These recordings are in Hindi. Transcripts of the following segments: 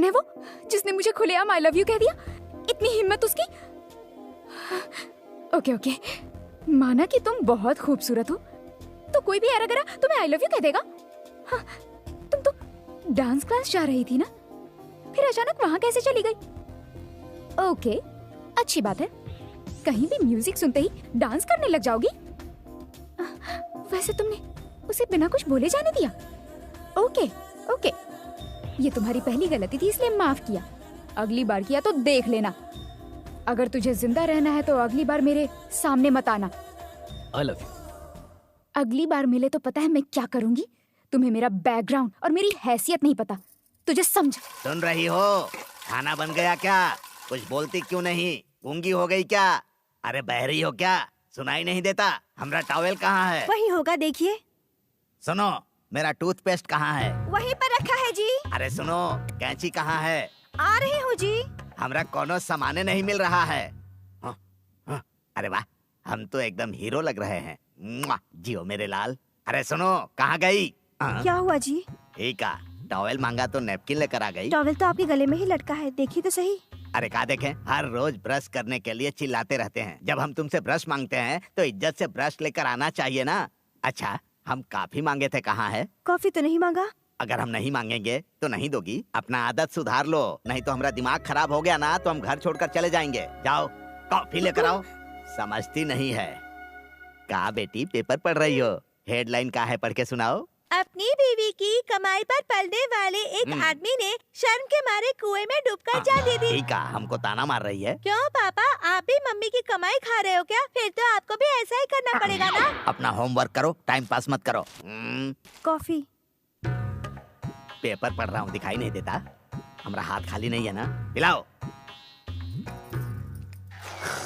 कौन है वो जिसने मुझे खुलेआम आई लव यू कह दिया? इतनी हिम्मत उसकी। ओके ओके, माना कि तुम बहुत खूबसूरत हो, तो कोई भी ऐरा गरा तुम्हें आई लव यू कह देगा? हाँ, तुम तो डांस क्लास जा रही थी ना, फिर अचानक वहां कैसे चली गई? ओके, अच्छी बात है। कहीं भी म्यूजिक सुनते ही डांस करने लग जाओगी? वैसे तुमने उसे बिना कुछ बोले जाने दिया? ओके ओके, ये तुम्हारी पहली गलती थी, इसलिए माफ किया। अगली बार किया तो देख लेना। अगर तुझे जिंदा रहना है तो अगली बार मेरे सामने मत आना। I love you. अगली बार मिले तो पता है मैं क्या करूंगी? तुम्हें मेरा बैकग्राउंड और मेरी हैसियत नहीं पता, तुझे समझ। सुन रही हो? खाना बन गया क्या? कुछ बोलती क्यों नहीं? गूंगी हो गई क्या? अरे बहरी हो क्या? सुनाई नहीं देता? हमारा टॉवेल कहाँ है? वही होगा, देखिए। सुनो, मेरा टूथपेस्ट कहाँ है? वहीं पर रखा है जी। अरे सुनो, कैंची कहाँ है? आ रही हूँ जी। हमरा कोनो सामाने नहीं मिल रहा है। हाँ, हाँ, अरे वाह, हम तो एकदम हीरो लग रहे हैं। मुआ, जियो मेरे लाल। अरे सुनो, कहाँ गई? क्या हुआ जी? ठीक है, टॉवेल मांगा तो नैपकिन लेकर आ गई। टॉवेल तो आपके गले में ही लटका है, देखिए तो सही। अरे कहा देखें, हर रोज ब्रश करने के लिए चिल्लाते रहते हैं। जब हम तुमसे ब्रश मांगते हैं तो इज्जत से ब्रश लेकर आना चाहिए ना। अच्छा, हम कॉफी मांगे थे, कहाँ है? कॉफी तो नहीं मांगा। अगर हम नहीं मांगेंगे तो नहीं दोगी? अपना आदत सुधार लो, नहीं तो हमारा दिमाग खराब हो गया ना तो हम घर छोड़कर चले जाएंगे। जाओ कॉफी लेकर आओ। समझती नहीं है। कहा बेटी, पेपर पढ़ रही हो? हेडलाइन क्या है, पढ़ के सुनाओ। अपनी बीवी की कमाई पर पलने वाले एक आदमी ने शर्म के मारे कुएं में डूबकर जान दे दी। ठीक है, हमको ताना मार रही है। क्यों पापा, आप भी मम्मी की कमाई खा रहे हो क्या? फिर तो आपको भी ऐसा ही करना पड़ेगा ना। अपना होमवर्क करो, टाइम पास मत करो। कॉफी। पेपर पढ़ रहा हूँ, दिखाई नहीं देता? हमारा हाथ खाली नहीं है ना? पिलाओ।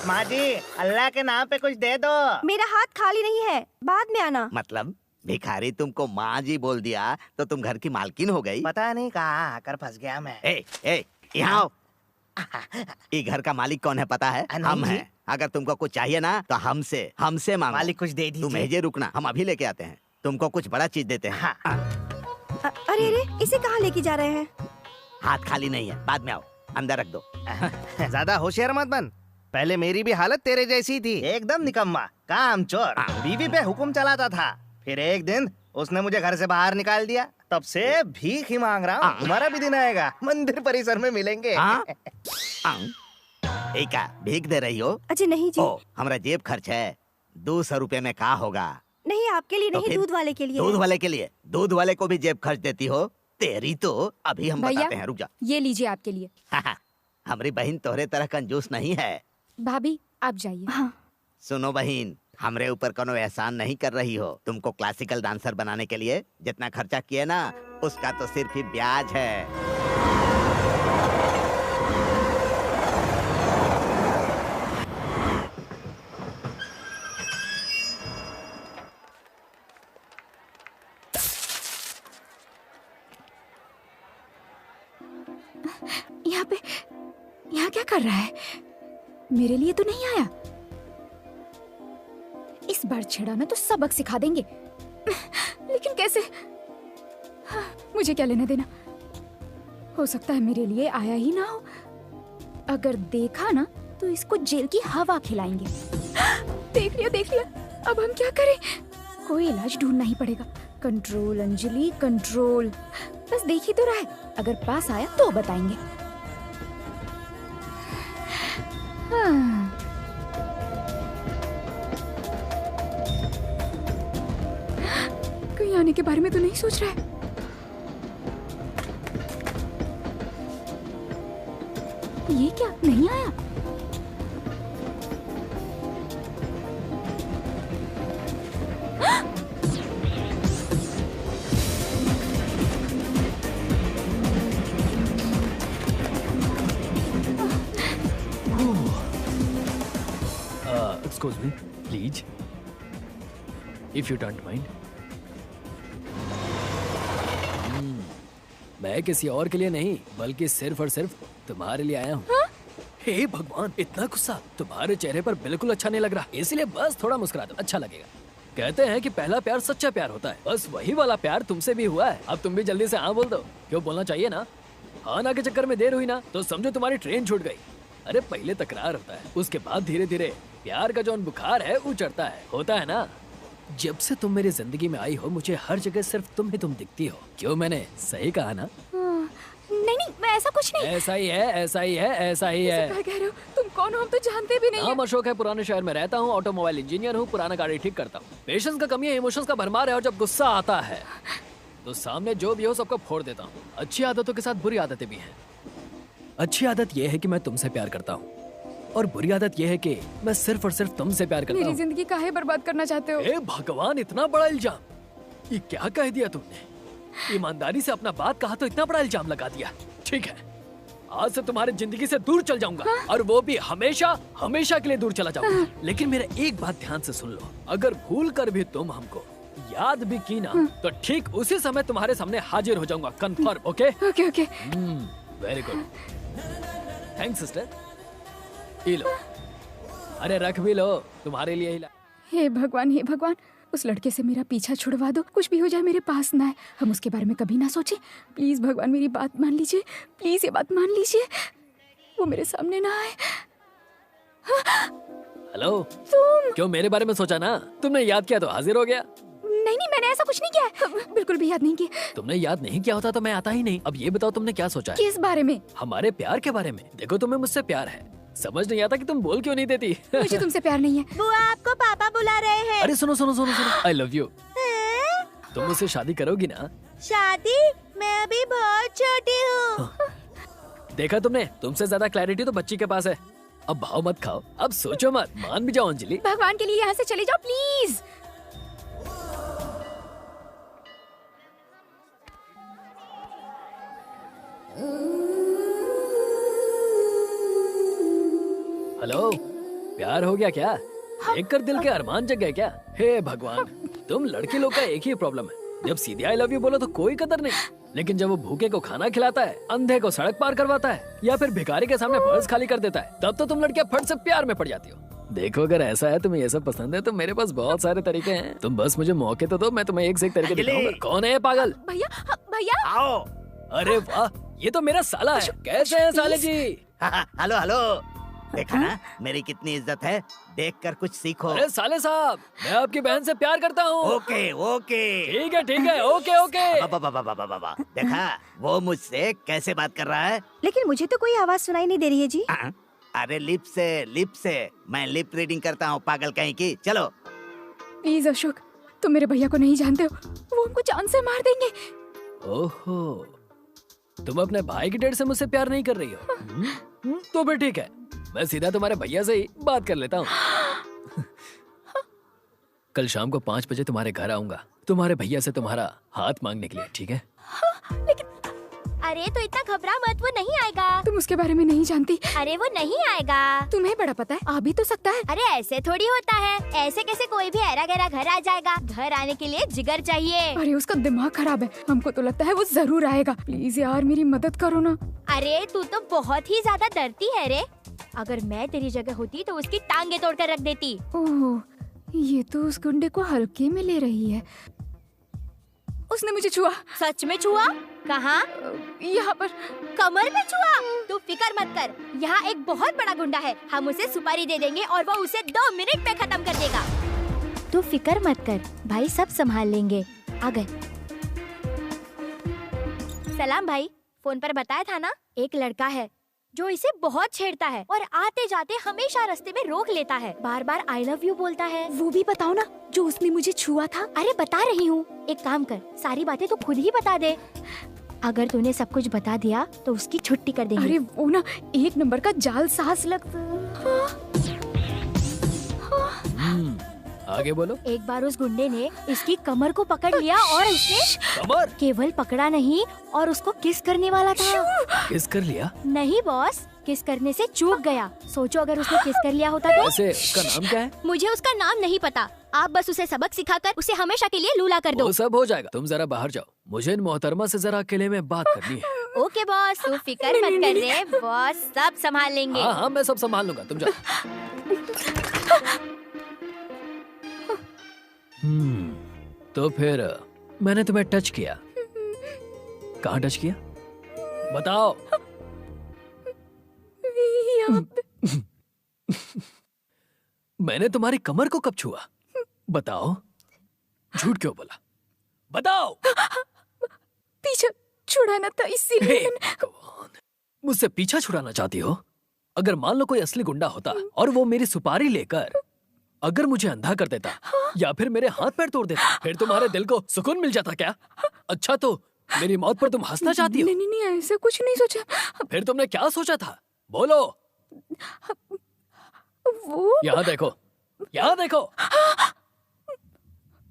माँ जी, अल्लाह के नाम पे कुछ दे दो। मेरा हाथ खाली नहीं है, बाद में आना। मतलब भिखारी तुमको माँ जी बोल दिया तो तुम घर की मालकिन हो गई? पता नहीं कहाँ आकर फंस गया मैं। ए, यहाँ आओ। ये घर का मालिक कौन है पता है? हम हैं। अगर तुमको कुछ चाहिए ना तो हमसे मांगो। मालिक कुछ दे दीजिए। तुम भेजे रुकना, हम अभी लेके आते हैं। तुमको कुछ बड़ा चीज देते हैं। अरे अरे, इसे कहाँ लेके जा रहे हैं? हाथ खाली नहीं है, बाद में आओ, अंदर रख दो। ज्यादा होशियार मत बन। पहले मेरी भी हालत तेरे जैसी थी, एकदम निकम्मा, काम चोर, बीवी पे हुक्म चलाता था। फिर एक दिन उसने मुझे घर से बाहर निकाल दिया, तब से भीख ही मांग रहा हूँ। तुम्हारा भी दिन आएगा, मंदिर परिसर में मिलेंगे। भीख दे रही हो? अच्छा नहीं जी। हमारा जेब खर्च है, 200 रुपए में क्या होगा? नहीं, आपके लिए तो नहीं, दूध वाले के लिए। दूध वाले के लिए? दूध वाले को भी जेब खर्च देती हो? तेरी तो अभी हम बताते हैं, रुक जा। ये लीजिए आपके लिए। हमारी बहन तोहरे तरह कंजूस नहीं है। भाभी आप जाइए। हाँ। सुनो बहन, हमरे ऊपर कोनो एहसान नहीं कर रही हो। तुमको क्लासिकल डांसर बनाने के लिए जितना खर्चा किए ना, उसका तो सिर्फ ही ब्याज है। यहाँ क्या कर रहा है? मेरे लिए तो नहीं आया। इस बार छेड़ा ना तो सबक सिखा देंगे। लेकिन कैसे? मुझे क्या लेना देना? हो सकता है मेरे लिए आया ही ना हो। अगर देखा ना तो इसको जेल की हवा खिलाएंगे। देख लिया। अब हम क्या करें? कोई इलाज ढूंढना ही पड़ेगा। Control Anjali, control. बस देख ही तो रहा है, अगर पास आया तो बताएंगे। कहीं आने के बारे में तो नहीं सोच रहा है? ये क्या, नहीं आया? Excuse me, please. If you don't mind. मैं किसी और के लिए नहीं, बल्कि सिर्फ और सिर्फ तुम्हारे लिए आया हूँ। हे भगवान, इतना गुस्सा तुम्हारे चेहरे पर बिल्कुल अच्छा नहीं लग रहा, इसलिए बस थोड़ा मुस्कुरा दो, अच्छा लगेगा। कहते हैं कि पहला प्यार सच्चा प्यार होता है, बस वही वाला प्यार तुमसे भी हुआ है। अब तुम भी जल्दी से हाँ बोल दो। क्यों, बोलना चाहिए ना? खाना के चक्कर में देर हुई ना तो समझो तुम्हारी ट्रेन छूट गई। अरे पहले तकरार होता है, उसके बाद धीरे धीरे प्यार का जो बुखार है वो चढ़ता है, होता है ना। जब से तुम मेरी जिंदगी में आई हो मुझे हर जगह सिर्फ तुम ही तुम दिखती हो। क्यों, मैंने सही कहा ना? नहीं नहीं, मैं ऐसा कुछ नहीं। ऐसा ही है, ऐसा ही है, ऐसा ही है। क्या कह रहे हो? तुम कौन हो? हम तो जानते भी नहीं नाम अशोक है, पुराने शहर में रहता हूँ, ऑटोमोबाइल इंजीनियर हूँ, पुराना गाड़ी ठीक करता हूँ। पेशेंस का कमी है, इमोशंस का भरमार है, और जब गुस्सा आता है तो सामने जो भी हो सबको फोड़ देता हूँ। अच्छी आदतों के साथ बुरी आदतें भी हैं। अच्छी आदत यह है कि मैं तुमसे प्यार करता हूँ, और बुरी आदत यह है कि मैं सिर्फ और सिर्फ तुमसे प्यार करता मेरी हूँ। जिंदगी काहे बर्बाद करना चाहते हो? हे भगवान, इतना बड़ा इल्जाम! ये क्या कह दिया तुमने? ईमानदारी से अपना बात कहा तो इतना बड़ा इल्जाम लगा दिया। ठीक है, आज से तुम्हारी जिंदगी से दूर चल जाऊंगा, और वो भी हमेशा हमेशा के लिए दूर चला जाऊंगा। लेकिन मेरा एक बात ध्यान से सुन लो, अगर भूल कर भी तुम हमको याद भी की ना तो ठीक उसी समय तुम्हारे सामने हाजिर हो जाऊंगा, confirm? Okay okay okay. Very good, thanks sister. ये लो, अरे रख भी लो, तुम्हारे लिए ही ला। हे भगवान, हे भगवान, उस लड़के से मेरा पीछा छुड़वा दो। कुछ भी हो जाए मेरे पास ना है, हम उसके बारे में कभी ना सोचें। प्लीज भगवान मेरी बात मान लीजिए, प्लीज ये बात मान लीजिए, वो मेरे सामने ना आए। हेलो, तुम? क्यों मेरे बारे में सोचा ना? तुमने याद किया तो हाजिर हो गया। नहीं नहीं, मैंने ऐसा कुछ नहीं किया है, बिल्कुल भी याद नहीं किया। तुमने याद नहीं किया होता तो मैं आता ही नहीं। अब ये बताओ तुमने क्या सोचा है? किस बारे में? हमारे प्यार के बारे में। देखो तुम्हें मुझसे प्यार है, समझ नहीं आता कि तुम बोल क्यों नहीं देती। मुझे तुमसे प्यार नहीं है। बुआ आपको पापा बुला रहे हैं। अरे सुनो सुनो सुनो सुनो, आई लव यू। हैं? तुम मुझसे शादी करोगी ना? शादी? मैं अभी बहुत छोटी हूँ। देखा तुमने, तुमसे ज्यादा क्लैरिटी तो बच्ची के पास है। अब भाव मत खाओ, अब सोचो मत, मान भी जाओ अंजलि। भगवान के लिए यहाँ से चले जाओ प्लीज। हेलो, प्यार हो गया क्या? देखकर दिल के अरमान जग गए क्या? हे भगवान, तुम लड़के लोग का एक ही प्रॉब्लम है, जब सीधे आई लव यू बोलो तो कोई कदर नहीं, लेकिन जब वो भूखे को खाना खिलाता है, अंधे को सड़क पार करवाता है, या फिर भिखारी के सामने पर्स खाली कर देता है, तब तो तुम लड़कियां फट से प्यार में पड़ जाती हो। देखो, अगर ऐसा है, तुम्हें ये सब पसंद है, तो मेरे पास बहुत सारे तरीके हैं। तुम बस मुझे मौके तो दो, मैं तुम्हें एक से एक तरीके दिखाऊंगा। कौन है ये पागल? भैया, भैया। आओ। अरे वाह, ये तो मेरा साला है। कैसे हैं साले जी? हेलो हेलो, देखा ना मेरी कितनी इज्जत है, देखकर कुछ सीखो। अरे साले साहब, मैं आपकी बहन से प्यार करता हूँ। ओके ओके, ठीक है, ओके ओके। बाबा, देखा वो मुझसे कैसे बात कर रहा है? लेकिन मुझे तो कोई आवाज सुनाई नहीं दे रही है जी। अरे लिप से मैं लिप रीडिंग करता हूँ, पागल कहीं की। चलो प्लीज अशोक, तुम मेरे भैया को नहीं जानते हो, वो हमको जान से मार देंगे। ओहो, तुम अपने भाई की डेट से मुझसे प्यार नहीं कर रही हो? तो फिर ठीक है, मैं सीधा तुम्हारे भैया से ही बात कर लेता हूँ। कल शाम को 5 बजे तुम्हारे घर आऊंगा, तुम्हारे भैया से तुम्हारा हाथ मांगने के लिए, ठीक है? अरे तो इतना घबरा मत, वो नहीं आएगा। तुम उसके बारे में नहीं जानती। अरे वो नहीं आएगा। तुम्हें बड़ा पता है, आ भी तो सकता है। अरे ऐसे थोड़ी होता है, ऐसे कैसे कोई भी ऐरा गैरा घर आ जाएगा? घर आने के लिए जिगर चाहिए। अरे उसका दिमाग खराब है, हमको तो लगता है वो जरूर आएगा। प्लीज यार मेरी मदद करो ना। अरे तू तो बहुत ही ज्यादा डरती है रे। अगर मैं तेरी जगह होती तो उसकी टांगे तोड़कर रख देती। ओह, ये तो उस गुंडे को हल्के में ले रही है। उसने मुझे छुआ। सच में छुआ? कहाँ? यहाँ पर। कमर में छुआ? तू फिकर मत कर, यहाँ एक बहुत बड़ा गुंडा है, हम उसे सुपारी दे देंगे और वो उसे 2 मिनट में खत्म कर देगा। तू फिकर मत कर, भाई सब संभाल लेंगे। आ गए। सलाम भाई, फोन पर बताया था ना, एक लड़का है जो इसे बहुत छेड़ता है और आते जाते हमेशा रास्ते में रोक लेता है, बार बार आई लव यू बोलता है। वो भी बताओ ना जो उसने मुझे छुआ था। अरे बता रही हूँ, एक काम कर, सारी बातें तू खुद ही बता दे। अगर तूने सब कुछ बता दिया तो उसकी छुट्टी कर देंगे। अरे वो ना एक नंबर का जाल सास लगता। आगे बोलो। एक बार उस गुंडे ने इसकी कमर को पकड़ लिया और उसने कमर? केवल पकड़ा नहीं और उसको किस करने वाला था। किस कर लिया? नहीं बॉस, किस करने से चूक गया। सोचो अगर उसने किस कर लिया होता तो। वैसे उसका नाम क्या है? मुझे उसका नाम नहीं पता, आप बस उसे सबक सिखाकर उसे हमेशा के लिए लूला कर दो। वो सब हो जाएगा, तुम जरा बाहर जाओ, मुझे इन मोहतरमा से जरा अकेले में बात करनी है। ओके बॉस, तू फिकर मत कर रे, बॉस सब संभाल लेंगे। हाँ, मैं सब संभाल लूंगा, तुम जाओ। तो फिर मैंने तुम्हें टच किया। कहाँ टच किया? बताओ। यहाँ पे मैंने तुम्हारी कमर को कब छुआ? बताओ, झूठ क्यों बोला? बताओ। पीछे छुड़ाना था इसीलिए हे भगवान, मुझसे पीछा छुड़ाना चाहती हो? अगर मान लो कोई असली गुंडा होता और वो मेरी सुपारी लेकर अगर मुझे अंधा कर देता या फिर मेरे हाथ पैर तोड़ देता, फिर तुम्हारे दिल को सुकून मिल जाता क्या? अच्छा, तो मेरी मौत पर तुम हंसना चाहती हो? नहीं नहीं, ऐसा कुछ नहीं सोचा। फिर तुमने क्या सोचा था? बोलो। वो यहाँ देखो, यहाँ देखो।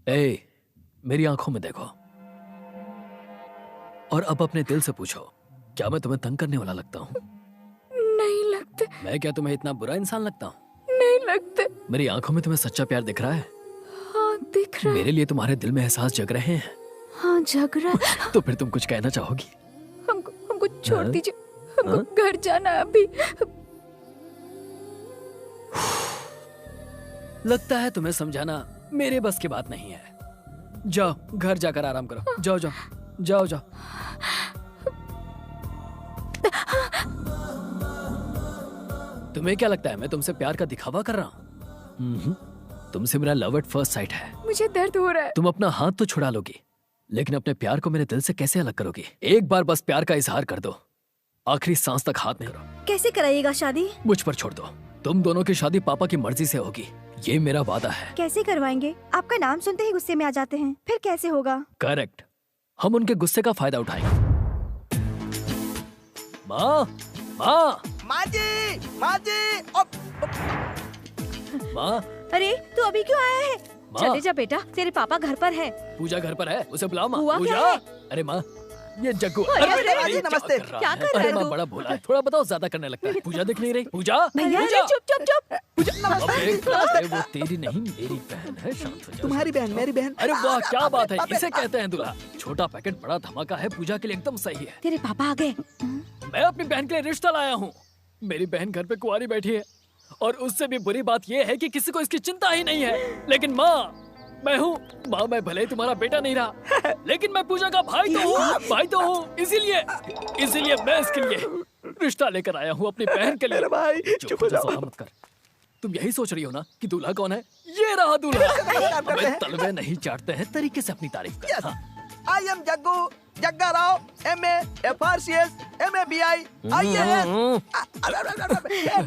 ए, मेरी आंखों में देखो और अब अपने दिल से पूछो, क्या मैं तुम्हें तंग करने वाला लगता हूँ? नहीं लगते। मैं क्या तुम्हें इतना बुरा इंसान लगता हूँ? नहीं लगते। मेरी आंखों में तुम्हें सच्चा प्यार दिख रहा है? हाँ दिख रहा है। मेरे लिए तुम्हारे दिल में एहसास जग रहे हैं। हाँ जग रहा है। तो फिर तुम कुछ कहना चाहोगी? हमको छोड़ हाँ? दीजिए, हमको घर जाना है अभी। लगता है तुम्हें समझाना मेरे बस की बात नहीं है। जाओ, घर जाकर आराम करो। जाओ जाओ जाओ जाओ। तुम्हें क्या लगता है मैं तुमसे प्यार का दिखावा कर रहा हूँ? तुमसे मेरा लव एट फर्स्ट साइट है। मुझे दर्द हो रहा है। तुम अपना हाथ तो छुड़ा लोगी, लेकिन अपने प्यार को मेरे दिल से कैसे अलग करोगी? एक बार बस प्यार का इजहार कर दो, आखिरी सांस तक हाथ नहीं करो। कैसे कराइएगा शादी? मुझ पर छोड़ दो। तुम दोनों की शादी पापा की मर्जी से होगी, ये मेरा वादा है। कैसे करवाएंगे? आपका नाम सुनते ही गुस्से में आ जाते हैं, फिर कैसे होगा? करेक्ट, हम उनके गुस्से का फायदा उठाएंगे। माँ, माँ, माँ जी, माँ जी। माँ, अरे तू अभी क्यों आया है? माँ। चले जा बेटा, तेरे पापा घर पर है। पूजा घर पर है, उसे बुलाओ। माँ, हुआ क्या पूजा। है? अरे माँ, ये जग्गू। अरे, अरे, अरे, नमस्ते। क्या कर रहा अरे है माँ, तू? बड़ा भोला है, थोड़ा बताओ, ज्यादा करने लगता है। पूजा दिख नहीं रही। पूजा, भैया पूजा। अरे, चुप चुप चुप। अबे, वो तेरी नहीं मेरी बहन है, शांत हो जा। तुम्हारी बहन, मेरी बहन। अरे वाह, क्या बात है, इसे कहते हैं दूल्हा। छोटा पैकेट बड़ा धमाका है, पूजा के लिए एकदम सही है। तेरे पापा आ गए। मैं अपनी बहन के लिए रिश्ता लाया हूँ। मेरी बहन घर पे कुंवारी बैठी है और उससे भी बुरी बात यह है कि किसी को इसकी चिंता ही नहीं है। लेकिन माँ, मैं हूँ माँ, मैं भले ही तुम्हारा बेटा नहीं रहा, लेकिन मैं पूजा का भाई तो हूँ, भाई तो हूँ। इसीलिए मैं इसके लिए रिश्ता लेकर आया हूँ, अपनी बहन के लिए। मेरा भाई, चुप हो जाओ। मत कर। तुम यही सोच रही हो ना कि दूल्हा कौन है? ये रहा दूल्हा। हमें तलवे नहीं चाटते हैं, तरीके से अपनी तारीफ कर। हाँ। I am Jaggu, Jagga Rao, MA, FRCS, MABI, IAS।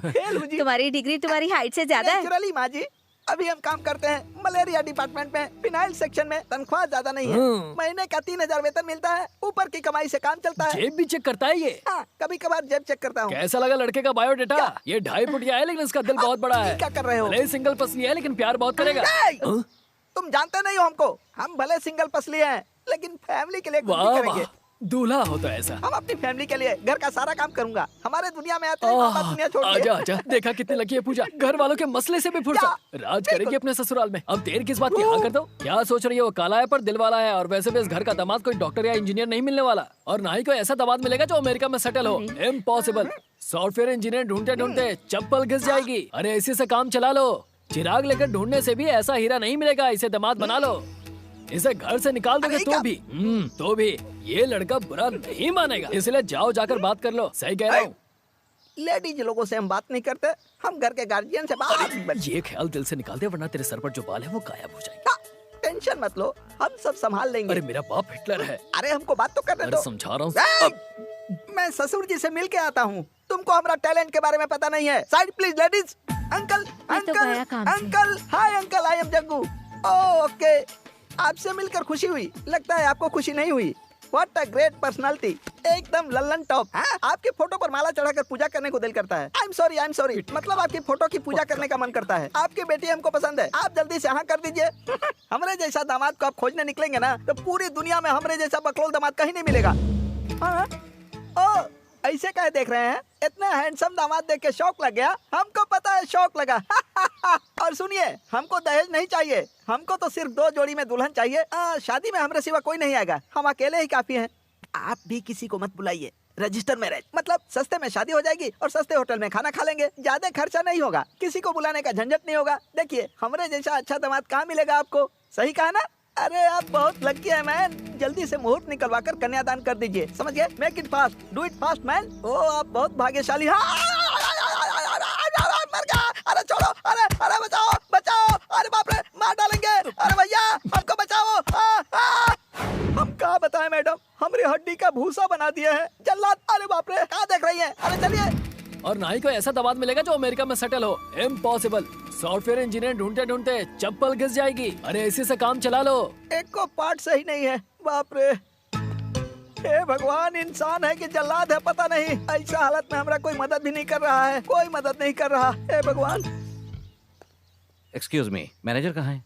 Fail हूँ जी। तुम्हारी डिग्री तुम्हारी हाइट से ज्यादा है। नेचुरली माँ जी, अभी हम काम करते हैं मलेरिया डिपार्टमेंट में, फिनाइल सेक्शन में। तनख्वाह ज्यादा नहीं है, महीने का 3000 वेतन मिलता है। ऊपर की कमाई से काम चलता है। जेब भी चेक करता है ये? हाँ, कभी कभार जेब चेक करता हूँ। कैसा लगा लड़के का बायोडेटा? ये 2.5 फुट है, लेकिन इसका दिल बहुत बड़ा है। क्या कर रहे हो? भले ही सिंगल पसली है, लेकिन प्यार बहुत करेगा। हाँ? तुम जानते नहीं हो हमको, हम भले सिंगल पसली हैं, लेकिन फैमिली के लिए कुछ भी वाह करेंगे। वाह, दूल्हा हो तो ऐसा। हम अपनी फैमिली के लिए घर का सारा काम करूंगा। हमारे दुनिया में आते हैं, पापा दुनिया छोड़ के। आजा आजा, देखा कितनी लकी है पूजा, घर वालों के मसले से भी फुर्सत। राज करेगी अपने ससुराल में। अब देर किस बात की, हाँ कर दो। क्या सोच रही हो, काला है पर दिल वाला है। और वैसे भी इस घर का दामाद कोई डॉक्टर या इंजीनियर नहीं मिलने वाला, और ना ही कोई ऐसा दामाद मिलेगा जो अमेरिका में सेटल हो। इम्पॉसिबल। सॉफ्टवेयर इंजीनियर ढूंढते ढूंढते चप्पल घिस जाएगी। अरे इसी से काम चला लो। चिराग लेकर ढूंढने से भी ऐसा हीरा नहीं मिलेगा, इसे दामाद बना लो। इसे घर से निकाल दोगे तो भी ये लड़का बुरा नहीं मानेगा। इसलिए जाओ, जाकर बात कर लो। सही कह रहा हूँ। लेडीज लोगों से हम बात नहीं करते, हम घर के गार्जियन से बात। ये ख्याल दिल से निकाल दे, वरना तेरे सर पर जो बाल है वो गायब हो जाएंगे। टेंशन मत लो, हम सब संभाल लेंगे। अरे मेरा बाप हिटलर है। अरे हमको बात तो करने अरे दो। समझा रहा हूँ। मैं ससुर जी से मिल के आता हूँ। तुमको हमारा टैलेंट के बारे में पता नहीं है। Side please ladies. अंकल, मैं तो गया अंकल, काम से। Uncle, hi uncle, I am Jaggu. Okay, आपसे मिलकर खुशी हुई। लगता है आपको खुशी नहीं हुई। What a great personality, एकदम लल्लन टॉप। आपके फोटो पर माला चढ़ाकर पूजा करने को दिल करता है। I'm sorry, मतलब आपकी फोटो की पूजा करने का मन करता है। आपकी बेटी हमको पसंद है, आप जल्दी से हाँ कर दीजिए। हमरे जैसा दामाद को आप खोजने निकलेंगे ना, तो पूरी दुनिया में हमरे जैसा बकलोल दामाद कहीं नहीं मिलेगा। हाँ? ओ, ऐसे काहे देख रहे हैं? इतना हैंडसम दामाद देख के शौक लग गया? हमको पता है शौक लगा। और सुनिए, हमको दहेज नहीं चाहिए, हमको तो सिर्फ 2 जोड़ी में दुल्हन चाहिए। शादी में हमरे सिवा कोई नहीं आएगा, हम अकेले ही काफी हैं। आप भी किसी को मत बुलाइए। रजिस्टर मैरिज, मतलब सस्ते में शादी हो जाएगी और सस्ते होटल में खाना खा लेंगे। ज्यादा खर्चा नहीं होगा, किसी को बुलाने का झंझट नहीं होगा। देखिए, हमरे जैसा अच्छा दामाद कहाँ मिलेगा आपको? सही कहा ना? अरे आप बहुत लकी है मैन, जल्दी से मुहूर्त निकलवा कर कन्यादान कर दीजिए, समझ गए? Make it fast, do it fast man. ओ आप बहुत भाग्यशाली। मर गया, अरे छोड़ो, अरे अरे बचाओ बचाओ, अरे बाप रे मार डालेंगे, अरे भैया हमको बचाओ। हम क्या बताएं मैडम, हमारी हड्डी का भूसा बना दिया है जल्लाद। अरे बाप रे क्या देख रही है, अरे चलिए। और ना ही कोई ऐसा दबाव मिलेगा जो अमेरिका में सेटल हो, इम्पॉसिबल। सॉफ्टवेयर इंजीनियर ढूंढते ढूंढते चप्पल घिस जाएगी। अरे इसी से काम चला लो। एक को पार्ट सही नहीं है, बाप रे। हे भगवान, इंसान है कि जल्लाद है पता नहीं। ऐसा हालत में हमारा कोई मदद भी नहीं कर रहा है, कोई मदद नहीं कर रहा। हे भगवान। एक्सक्यूज मी, मैनेजर कहाँ है?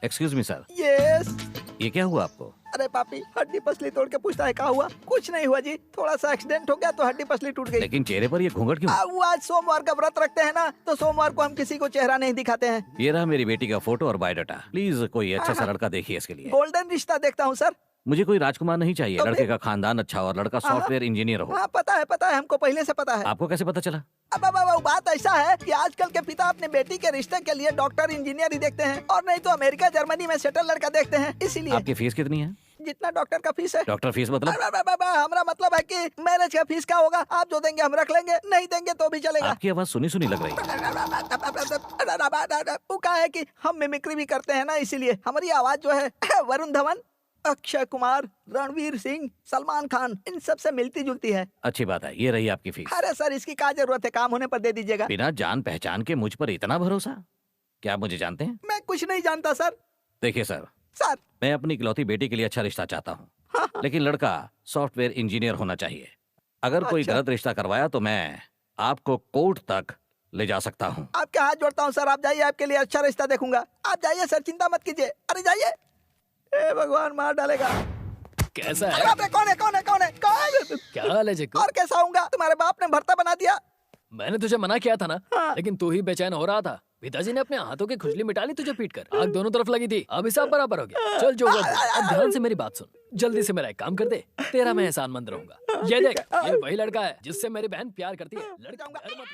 Excuse me sir, yes. ये क्या हुआ आपको? अरे पापी, हड्डी पसली तोड़ के पूछता है क्या हुआ? कुछ नहीं हुआ जी, थोड़ा सा एक्सीडेंट हो गया तो हड्डी पसली टूट गई। लेकिन चेहरे पर ये घूंघट क्यों? वो आज सोमवार का व्रत रखते हैं ना, तो सोमवार को हम किसी को चेहरा नहीं दिखाते हैं। ये रहा मेरी बेटी का फोटो और बायोडाटा। प्लीज कोई अच्छा सा लड़का देखिए इसके लिए। गोल्डन रिश्ता देखता हूँ सर। मुझे कोई राजकुमार नहीं चाहिए, तो लड़के फिर? का खानदान अच्छा और लड़का सॉफ्टवेयर इंजीनियर हो। हाँ पता है, हमको पहले से पता है। आपको कैसे पता चला? अब बात ऐसा है कि आजकल के पिता अपने बेटी के रिश्ते के लिए डॉक्टर इंजीनियर ही देखते हैं, और नहीं तो अमेरिका जर्मनी में सेटल लड़का देखते हैं, इसीलिए। आपकी फीस कितनी है? जितना डॉक्टर का फीस है। डॉक्टर फीस मतलब? हमारा मतलब है कि मैरिज का फीस क्या होगा, आप जो देंगे हम रख लेंगे, नहीं देंगे तो भी चलेगा। आपकी आवाज सुनी सुनी लग रही है। वो क्या है कि हम मिमिक्री भी करते हैं ना, इसीलिए हमारी आवाज जो है वरुण धवन, अक्षय कुमार, रणवीर सिंह, सलमान खान, इन सब से मिलती जुलती है। अच्छी बात है, ये रही आपकी फीस। अरे सर इसकी क्या जरूरत है, काम होने पर दे दीजिएगा। बिना जान पहचान के मुझ पर इतना भरोसा? क्या आप मुझे जानते हैं? मैं कुछ नहीं जानता सर। देखिए सर, सर मैं अपनी इकलौती बेटी के लिए अच्छा रिश्ता चाहता हूँ, लेकिन लड़का सॉफ्टवेयर इंजीनियर होना चाहिए। अगर कोई अच्छा। गलत रिश्ता करवाया तो मैं आपको कोर्ट तक ले जा सकता हूँ। आपके हाथ जोड़ता हूँ सर, आप जाइए, आपके लिए अच्छा रिश्ता देखूंगा। आप जाइए सर, चिंता मत कीजिए। अरे जाइए। ए भगवान, मार डालेगा। कैसा अरे है? बाप रे, कौन है कौन है कौन है कौन? क्या हाल है चिक्कू? और कैसा होऊंगा, तुम्हारे बाप ने भर्ता बना दिया। मैंने तुझे मना किया था ना, हाँ। लेकिन तू ही बेचैन हो रहा था। पिताजी ने अपने हाथों की खुजली मिटा ली तुझे पीट कर। आग दोनों तरफ लगी थी, अब हिसाब बराबर हो गया। चल जो हुआ अब ध्यान से मेरी बात सुन, जल्दी से मेरा एक काम कर दे, तेरा मैं एहसानमंद रहूंगा। ये देख, ये वही लड़का है जिससे मेरी बहन प्यार करती है। लड़का डर मत।